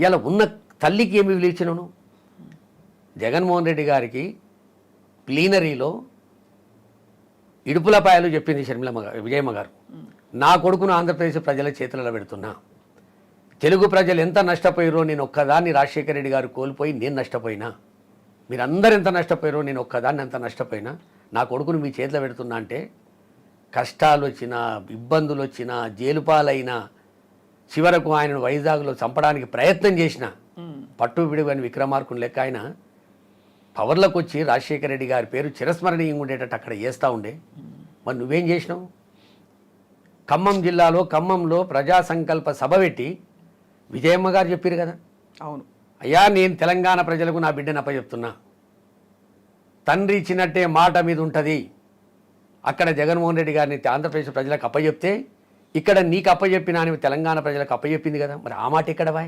ఇలా ఉన్న తల్లికి ఏమి విలువిచ్చినాను? జగన్మోహన్ రెడ్డి గారికి ప్లీనరీలో ఇడుపులపాయలు చెప్పింది షర్మిలమ్మ గారు, విజయమ్మ గారు. నా కొడుకును ఆంధ్రప్రదేశ్ ప్రజల చేతులలో పెడుతున్నా. తెలుగు ప్రజలు ఎంత నష్టపోయారో నేను ఒక్కదాన్ని రాజశేఖర రెడ్డి గారు కోల్పోయి నేను నష్టపోయినా, మీరందరూ ఎంత నష్టపోయారో నేను ఒక్కదాన్ని ఎంత నష్టపోయినా, నా కొడుకును మీ చేతిలో పెడుతున్నా అంటే కష్టాలు వచ్చినా, ఇబ్బందులు వచ్చినా, జైలుపాలైనా, చివరకు ఆయనను వైజాగ్లో చంపడానికి ప్రయత్నం చేసిన పట్టు విడువని విక్రమార్కుని లెక్క ఆయన పవర్లోకి వచ్చి రాజశేఖర రెడ్డి గారి పేరు చిరస్మరణీయంగా ఉండేటట్టు అక్కడ చేస్తూ ఉండే. మరి నువ్వేం చేసినావు? ఖమ్మం జిల్లాలో ఖమ్మంలో ప్రజా సంకల్ప సభ పెట్టి విజయమ్మ గారు చెప్పారు కదా, అవును అయ్యా నేను తెలంగాణ ప్రజలకు నా బిడ్డను అప్పచెప్తున్నా, తండ్రి ఇచ్చినట్టే మాట మీద ఉంటుంది. అక్కడ జగన్మోహన్ రెడ్డి గారిని ఆంధ్రప్రదేశ్ ప్రజలకు అప్పచెప్తే ఇక్కడ నీకు అప్పచెప్పినా అని తెలంగాణ ప్రజలకు అప్పచెప్పింది కదా, మరి ఆ మాట ఎక్కడవా?